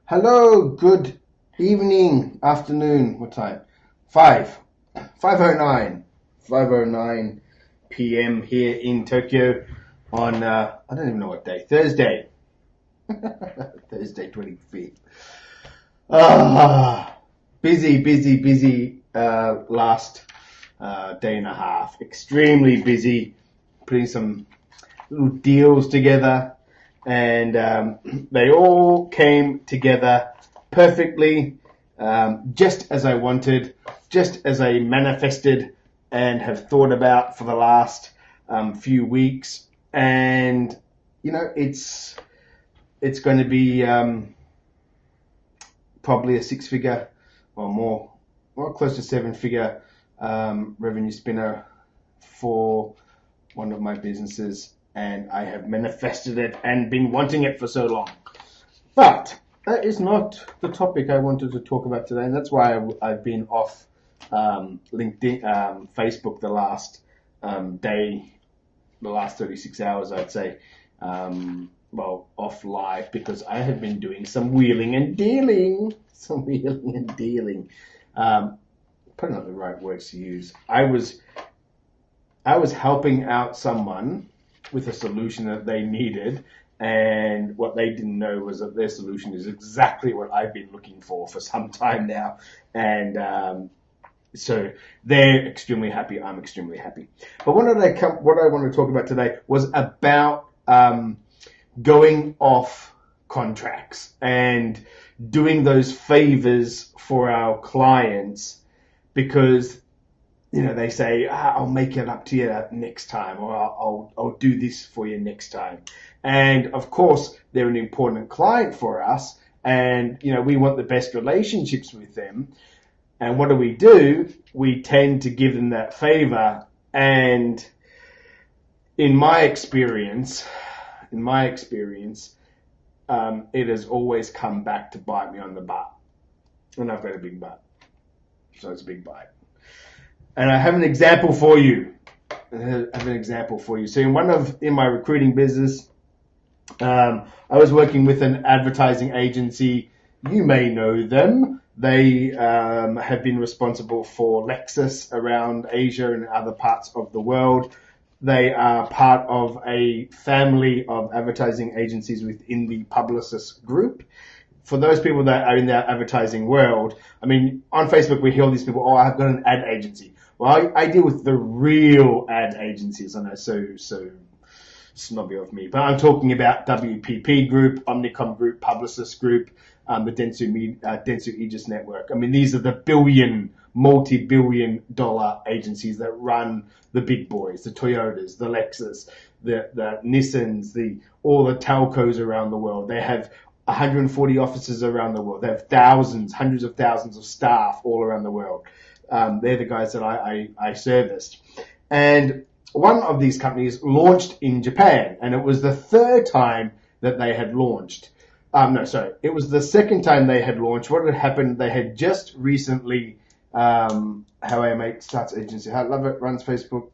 Hello, good evening, afternoon, what time? 5:09 p.m. here in Tokyo on, I don't even know what day, Thursday, Thursday 25th. Ah, busy, last day and a half. Extremely busy, putting some little deals together, and they all came together perfectly, just as I wanted, just as I manifested and have thought about for the last few weeks. And it's going to be probably a six-figure or more, or close to seven-figure revenue spinner for one of my businesses, and I have manifested it and been wanting it for so long. But that is not the topic I wanted to talk about today, and that's why I've been off LinkedIn, Facebook the last day, the last 36 hours, I'd say. Off live, because I have been doing some wheeling and dealing. Probably not the right words to use. I was helping out someone with a solution that they needed, and what they didn't know was that their solution is exactly what I've been looking for some time now. And so they're extremely happy. I'm extremely happy. But what I want to talk about today was about going off contracts and doing those favors for our clients, because they say, I'll make it up to you next time, or I'll do this for you next time. And of course, they're an important client for us, and we want the best relationships with them. And what do? We tend to give them that favor. And in my experience, it has always come back to bite me on the butt. And I've got a big butt, so it's a big bite. And I have an example for you. So in my recruiting business, I was working with an advertising agency. You may know them. They have been responsible for Lexus around Asia and other parts of the world. They are part of a family of advertising agencies within the Publicis group. For those people that are in the advertising world, I mean, on Facebook we hear all these people, I've got an ad agency. Well, I deal with the real ad agencies. I know, so snobby of me, but I'm talking about WPP Group, Omnicom Group, Publicis Group, the Dentsu Aegis Network. I mean, these are the multi-billion dollar agencies that run the big boys, the Toyotas, the Lexus, the Nissans, all the telcos around the world. They have 140 offices around the world. They have hundreds of thousands of staff all around the world. They're the guys that I serviced. And one of these companies launched in Japan, and it was the third time that they had launched. It was the second time they had launched. What had happened, they had just recently, How I Mate starts agency. I love it, runs Facebook.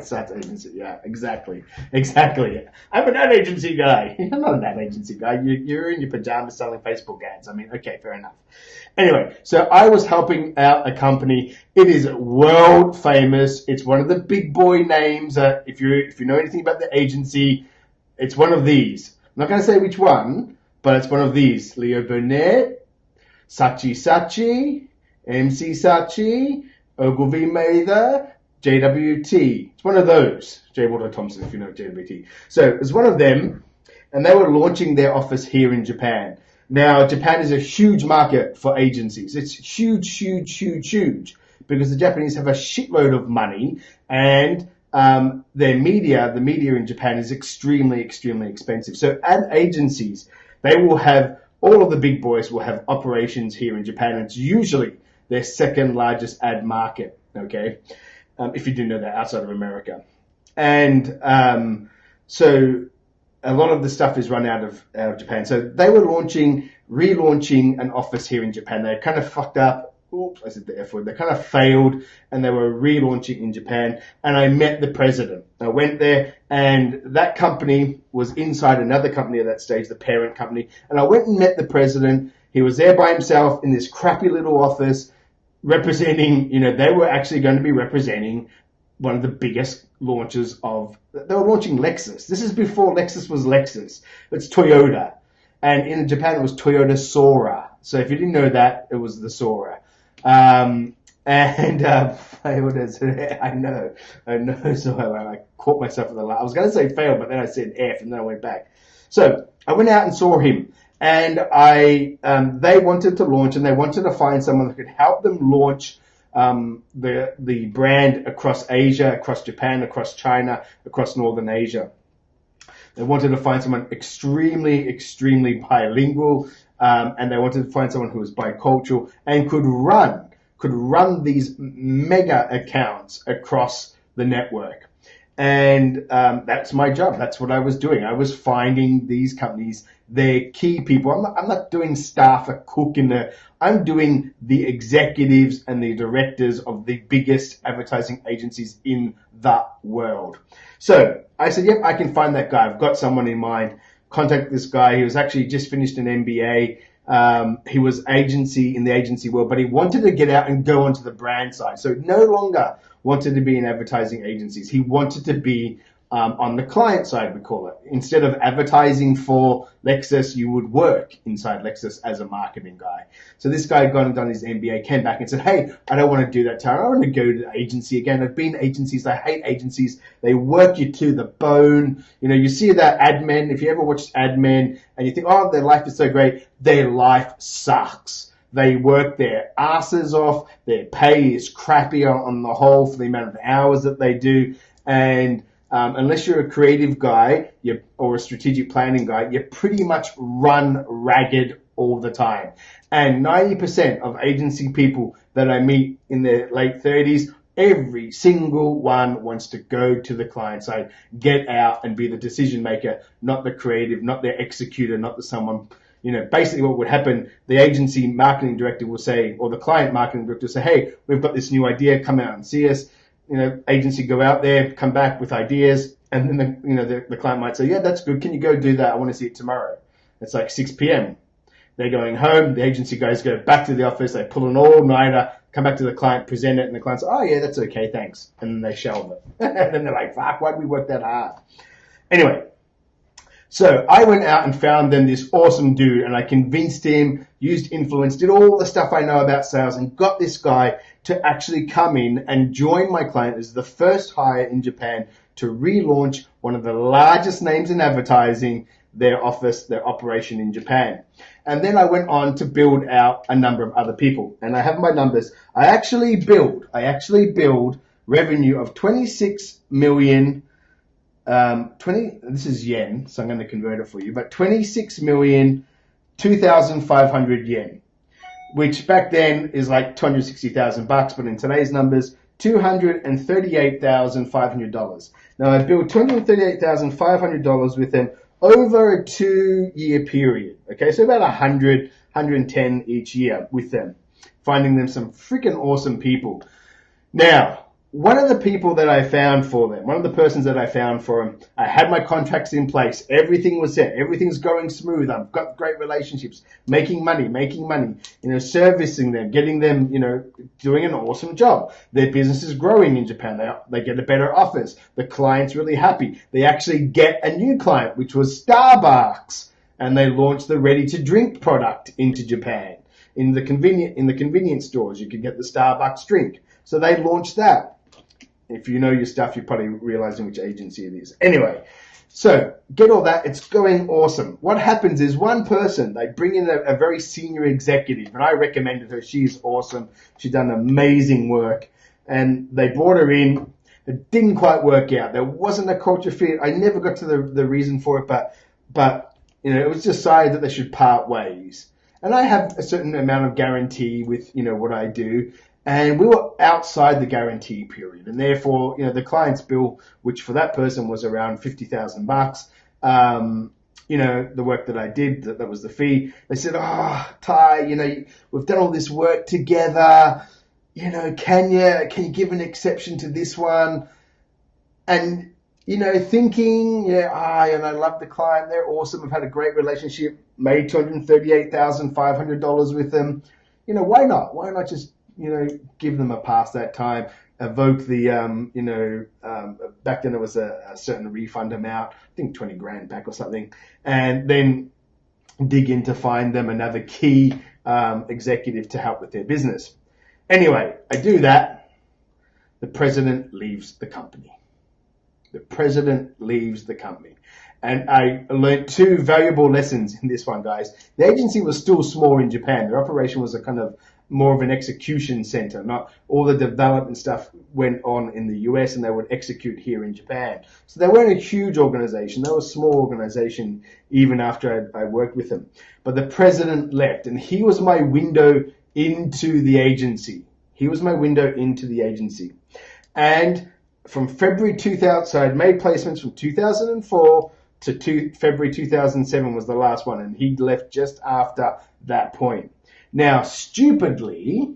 Starts agency, yeah, exactly. I'm an ad agency guy. You're not an ad agency guy. You're in your pajamas selling Facebook ads. I mean, okay, fair enough. Anyway, so I was helping out a company. It is world famous. It's one of the big boy names. If you know anything about the agency, it's one of these. I'm not going to say which one, but it's one of these. Leo Burnett, Saatchi, MC Saatchi, Ogilvy Mather, JWT. It's one of those. J. Walter Thompson, if you know JWT. So it's one of them, and they were launching their office here in Japan. Now, Japan is a huge market for agencies. It's huge, because the Japanese have a shitload of money, and the media in Japan is extremely expensive. So ad agencies, they will have, all of the big boys will have operations here in Japan. It's usually their second largest ad market, okay? If you didn't know that, outside of America. And so a lot of the stuff is run out of Japan. So they were relaunching an office here in Japan. They kind of fucked up oops, I said the F word. They kind of failed, and they were relaunching in Japan. And I met the president. I went there, and that company was inside another company at that stage, the parent company. And I went and met the president. He was there by himself in this crappy little office, representing, they were actually going to be representing one of the biggest launches they were launching Lexus. This is before Lexus was Lexus. It's Toyota. And in Japan, it was Toyota Sora. So if you didn't know that, it was the Sora. I know. So I caught myself at the last. I was going to say fail, but then I said F, and then I went back. So I went out and saw him. And they wanted to launch, and they wanted to find someone that could help them launch the brand across Asia, across Japan, across China, across Northern Asia. They wanted to find someone extremely, extremely bilingual, and they wanted to find someone who was bicultural and could run these mega accounts across the network. And that's my job. That's what I was doing. I was finding these companies, their key people. I'm not doing staff, a cook I'm doing the executives and the directors of the biggest advertising agencies in the world. So I said, yep, I can find that guy. I've got someone in mind. Contact this guy. He was actually just finished an MBA. He was in the agency world, but he wanted to get out and go onto the brand side. So no longer wanted to be in advertising agencies. He wanted to be on the client side, we call it. Instead of advertising for Lexus, you would work inside Lexus as a marketing guy. So this guy had gone and done his MBA, came back and said, hey, I don't want to do that, Tara. I want to go to the agency again. I've been agencies. I hate agencies. They work you to the bone. You see that Ad Men. If you ever watched Ad Men and you think, oh, their life is so great, their life sucks. They work their asses off. Their pay is crappy on the whole for the amount of hours that they do. And unless you're a creative guy or a strategic planning guy, you pretty much run ragged all the time. And 90% of agency people that I meet in their late 30s, every single one wants to go to the client side, get out and be the decision maker, not the creative, not the executor, not the someone. Basically what would happen, the agency marketing director will say, or the client marketing director will say, hey, we've got this new idea, come out and see us. Agency go out there, come back with ideas, and then the client might say, yeah, that's good. Can you go do that? I want to see it tomorrow. It's like 6 p.m. They're going home. The agency guys go back to the office. They pull an all-nighter, come back to the client, present it, and the client says, oh, yeah, that's okay, thanks. And then they shelve it. And then they're like, fuck, why'd we work that hard? Anyway, so I went out and found them this awesome dude, and I convinced him, used influence, did all the stuff I know about sales, and got this guy to actually come in and join my client as the first hire in Japan to relaunch one of the largest names in advertising, their operation in Japan. And then I went on to build out a number of other people. And I have my numbers. I actually build revenue of 26 million, this is yen, so I'm going to convert it for you, but 26,02,500 yen. Which back then is like $260,000, but in today's numbers, $238,500. Now I built $238,500 with them over a 2-year period. Okay, so about 110 each year with them, finding them some freaking awesome people. Now, one of the people that I found for them, one of the persons that I found for them, I had my contracts in place. Everything was set. Everything's going smooth. I've got great relationships, making money, servicing them, getting them, doing an awesome job. Their business is growing in Japan. They get a better offers. The client's really happy. They actually get a new client, which was Starbucks, and they launched the ready-to-drink product into Japan. In the convenience stores, you could get the Starbucks drink. So they launched that. If you know your stuff, you're probably realizing which agency it is. Anyway, so get all that. It's going awesome. What happens is one person, they bring in a very senior executive, and I recommended her. She's awesome. She's done amazing work. And they brought her in. It didn't quite work out. There wasn't a culture fit. I never got to the reason for it, but it was decided that they should part ways. And I have a certain amount of guarantee with, what I do. And we were outside the guarantee period, and therefore, the client's bill, which for that person was around $50,000, the work that I did, that was the fee. They said, "Oh, Ty, we've done all this work together. Can you give an exception to this one?" And, thinking, I love the client. They're awesome. I've had a great relationship, made $238,500 with them. Why not? Why not just, give them a pass that time, evoke the, back then there was a certain refund amount, I think 20 grand back or something, and then dig in to find them another key executive to help with their business. Anyway, I do that. The president leaves the company. The president leaves the company. And I learned two valuable lessons in this one, guys. The agency was still small in Japan. Their operation was a kind of more of an execution center. Not all the development stuff went on in the US and they would execute here in Japan. So they weren't a huge organization. They were a small organization even after I worked with them. But the president left and he was my window into the agency. He was my window into the agency. And from February 2000, so I'd made placements from 2004 to February 2007 was the last one, and he left just after that point. Now, stupidly,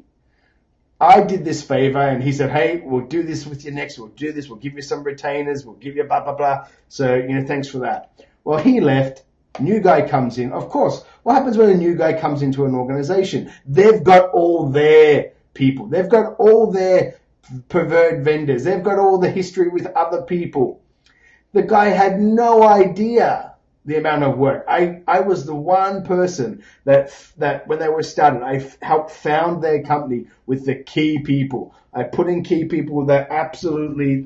I did this favor, and he said, "Hey, we'll do this with you next. We'll do this. We'll give you some retainers. We'll give you blah, blah, blah. So, thanks for that." Well, he left. New guy comes in. Of course, what happens when a new guy comes into an organization? They've got all their people. They've got all their preferred vendors. They've got all the history with other people. The guy had no idea the amount of work. I was the one person that when they were started, I helped found their company with the key people. I put in key people that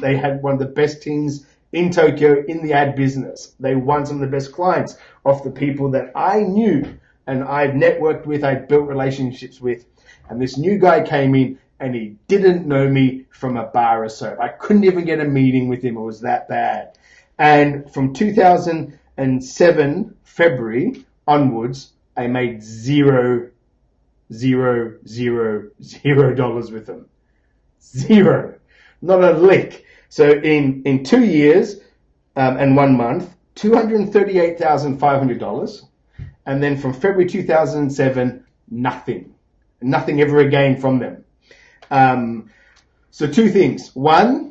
they had one of the best teams in Tokyo in the ad business. They won some of the best clients off the people that I knew and I'd networked with, I'd built relationships with. And this new guy came in and he didn't know me from a bar of soap. I couldn't even get a meeting with him. It was that bad. And from 2007, February onwards, I made $0 with them. Zero. Not a lick. So in 2 years and 1 month, $238,500. And then from February 2007, nothing. Nothing ever again from them. So two things. One,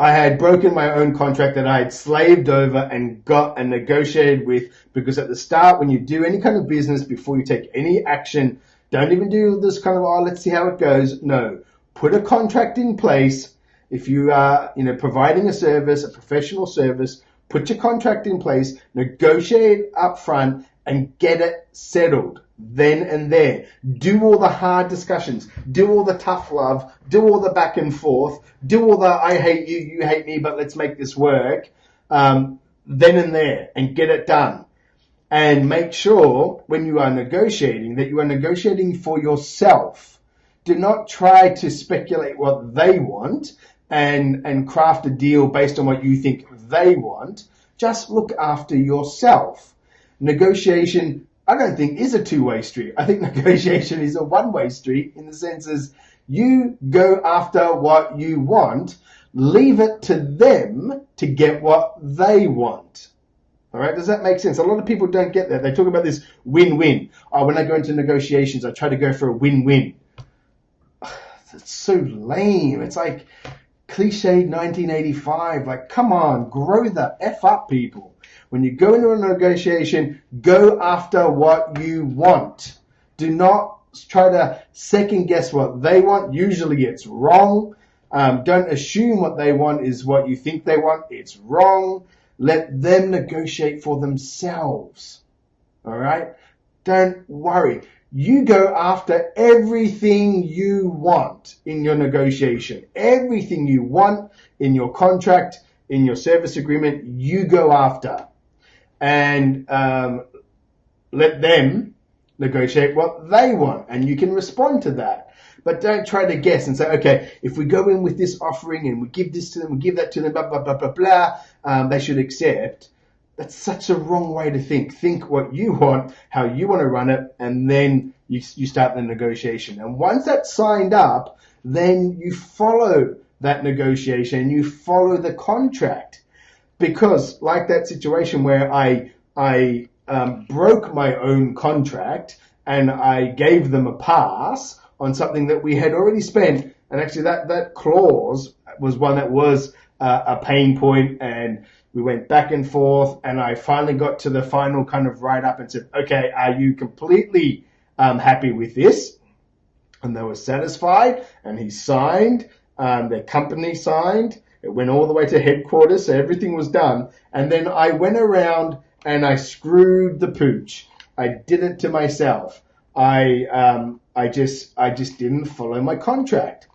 I had broken my own contract that I had slaved over and got and negotiated with, because at the start, when you do any kind of business, before you take any action, don't even do this kind of, let's see how it goes. No, put a contract in place. If you are, providing a service, a professional service, put your contract in place, negotiate up front and get it settled then and there. Do all the hard discussions, do all the tough love, do all the back and forth, do all the I hate you, you hate me, but let's make this work, then and there, and get it done. And make sure when you are negotiating that you are negotiating for yourself. Do not try to speculate what they want and craft a deal based on what you think they want. Just look after yourself. Negotiation, I don't think, is a two-way street. I think negotiation is a one-way street, in the sense as you go after what you want, leave it to them to get what they want. All right, does that make sense? A lot of people don't get that. They talk about this win-win. When I go into negotiations, I try to go for a win-win. It's so lame. It's like cliched 1985. Like, come on, grow the F up, people. When you go into a negotiation, go after what you want. Do not try to second guess what they want. Usually it's wrong. Don't assume what they want is what you think they want. It's wrong. Let them negotiate for themselves. All right? Don't worry. You go after everything you want in your negotiation. Everything you want in your contract, in your service agreement, you go after. And let them negotiate what they want. And you can respond to that. But don't try to guess and say, okay, if we go in with this offering and we give this to them, we give that to them, blah, blah, blah, blah, blah, they should accept. That's such a wrong way to think. Think what you want, how you want to run it, and then you start the negotiation. And once that's signed up, then you follow that negotiation, you follow the contract. Because like that situation where I I broke my own contract and I gave them a pass on something that we had already spent. And actually that clause was one that was a pain point, and we went back and forth, and I finally got to the final kind of write-up and said, okay, are you completely happy with this? And they were satisfied, and he signed, their company signed, it went all the way to headquarters, so everything was done. And then I went around and I screwed the pooch. I did it to myself. I just didn't follow my contract.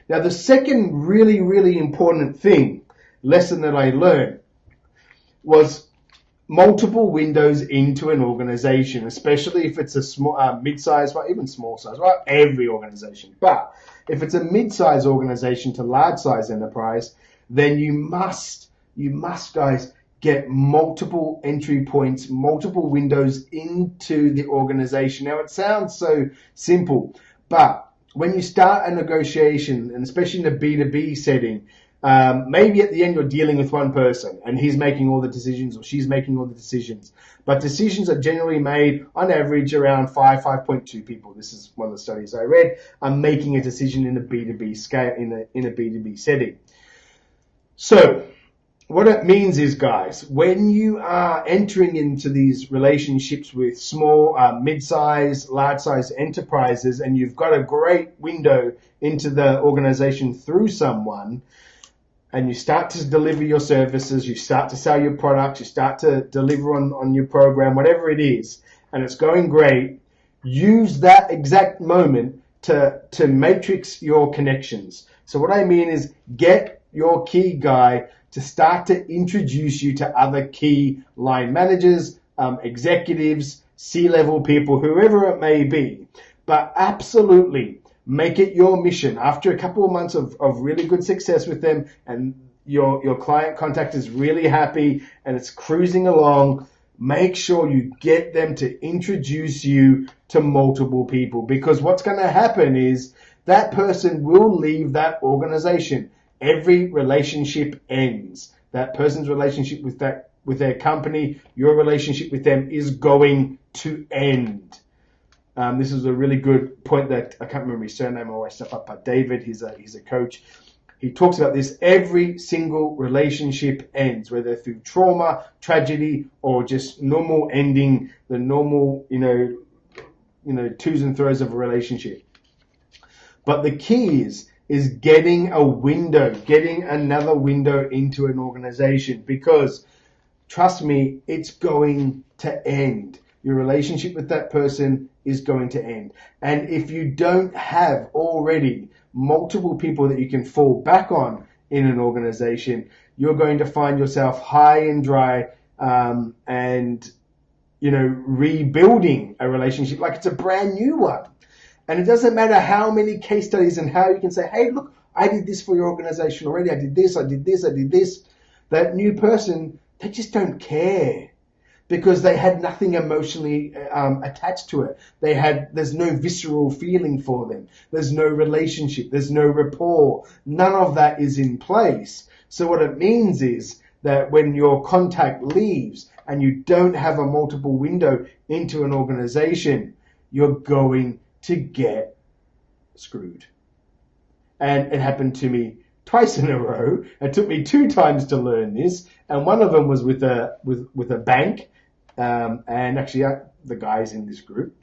Now, the second really, really important lesson that I learned was multiple windows into an organization, especially if it's a small, mid-size, well, even small size, well, every organization. But if it's a mid-size organization to large-size enterprise, then you must, guys, get multiple entry points, multiple windows into the organization. Now, it sounds so simple, but when you start a negotiation, and especially in a B2B setting, maybe at the end you're dealing with one person and he's making all the decisions or she's making all the decisions. But decisions are generally made on average around 5.2 people. This is one of the studies I read. Are making a decision in a B2B scale, in a B2B setting. So what it means is, guys, when you are entering into these relationships with small, mid-size, large-size enterprises, and you've got a great window into the organization through someone, and you start to deliver your services, you start to sell your products, you start to deliver on your program, whatever it is, and it's going great, use that exact moment to matrix your connections. So what I mean is, get your key guy to start to introduce you to other key line managers, executives, C-level people, whoever it may be. But absolutely make it your mission. After a couple of months of really good success with them, and your client contact is really happy and it's cruising along, make sure you get them to introduce you to multiple people, because what's going to happen is that person will leave that organization. Every relationship ends. That person's relationship with their company, your relationship with them is going to end. This is a really good point that I can't remember his surname. I always step up, but David, he's a coach. He talks about this. Every single relationship ends, whether through trauma, tragedy, or just normal ending, the normal, twos and throws of a relationship. But the key is getting a window, getting another window into an organization, because trust me, it's going to end. Your relationship with that person is going to end. And if you don't have already multiple people that you can fall back on in an organization, you're going to find yourself high and dry, and rebuilding a relationship like it's a brand new one. And it doesn't matter how many case studies and how you can say, hey, look, I did this for your organization already. I did this, I did this, I did this. That new person, they just don't care, because they had nothing emotionally attached to it. There's no visceral feeling for them. There's no relationship. There's no rapport. None of that is in place. So what it means is that when your contact leaves and you don't have a multiple window into an organization, you're going to get screwed. And it happened to me twice in a row. It took me 2 times to learn this, and one of them was with a bank, and actually the guy's in this group.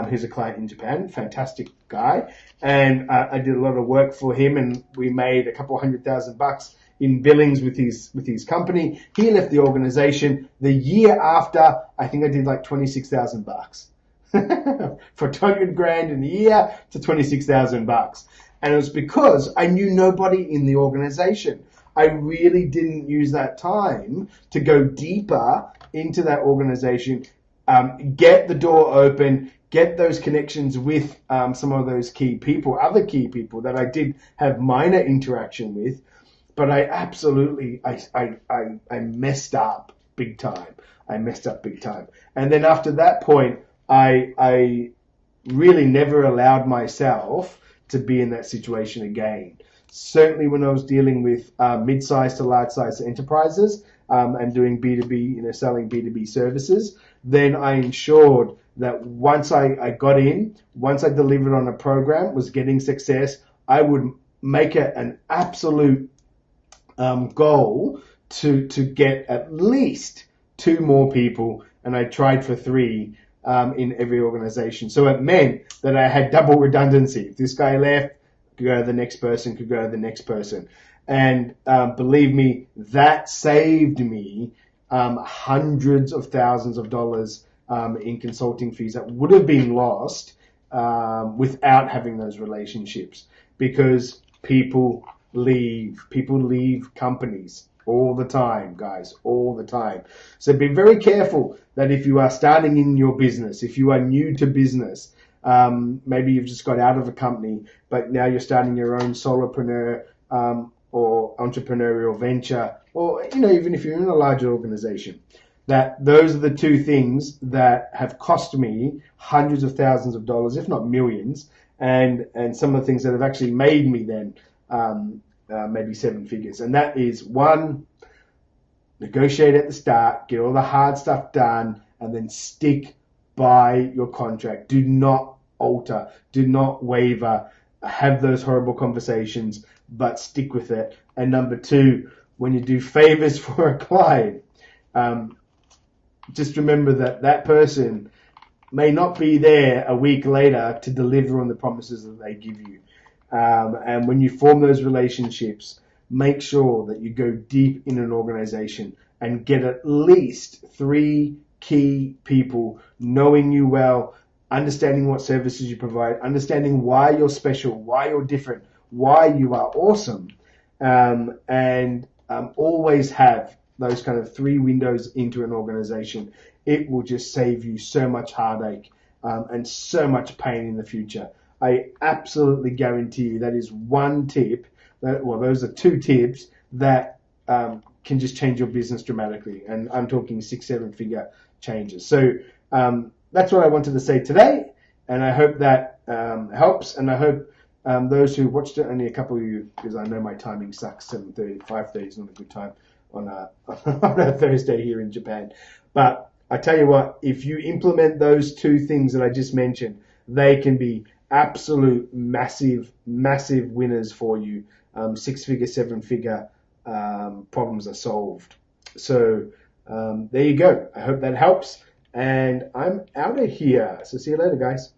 He's a client in Japan, fantastic guy, and I did a lot of work for him, and we made a couple $100,000 in billings with his company. He left the organization. The year after, I think I did like $26,000. For $200,000 in a year to $26,000. And it was because I knew nobody in the organization. I really didn't use that time to go deeper into that organization, get the door open, get those connections with some of those key people, other key people that I did have minor interaction with, but I absolutely, I messed up big time. And then after that point, I really never allowed myself to be in that situation again. Certainly when I was dealing with mid-sized to large-sized enterprises, and doing B2B, selling B2B services, then I ensured that once I got in, once I delivered on a program, was getting success, I would make it an absolute goal to get at least 2 more people, and I tried for 3 in every organization. So it meant that I had double redundancy. If this guy left, could go to the next person, could go to the next person. And believe me, that saved me hundreds of thousands of dollars in consulting fees that would have been lost without having those relationships, because people leave companies all the time, guys, all the time. So be very careful that if you are starting in your business, if you are new to business, maybe you've just got out of a company, but now you're starting your own solopreneur or entrepreneurial venture, or even if you're in a larger organization, that those are the 2 things that have cost me hundreds of thousands of dollars, if not millions, and some of the things that have actually made me then maybe 7 figures. And that is, 1, negotiate at the start, get all the hard stuff done, and then stick by your contract. Do not alter, do not waver, have those horrible conversations, but stick with it. And number 2, when you do favors for a client, just remember that that person may not be there a week later to deliver on the promises that they give you. And when you form those relationships, make sure that you go deep in an organization and get at least 3 key people knowing you well, understanding what services you provide, understanding why you're special, why you're different, why you are awesome, and always have those kind of 3 windows into an organization. It will just save you so much heartache and so much pain in the future. I absolutely guarantee you that is 1 tip, those are 2 tips that can just change your business dramatically. And I'm talking 6-7 figure changes. So that's what I wanted to say today. And I hope that helps. And I hope those who watched it, only a couple of you, because I know my timing sucks, 7:30, 5:30 is not a good time on a Thursday here in Japan. But I tell you what, if you implement those 2 things that I just mentioned, they can be absolute massive winners for you. 6-figure, 7-figure problems are solved. So there you go. I hope that helps. And I'm out of here. So see you later, guys.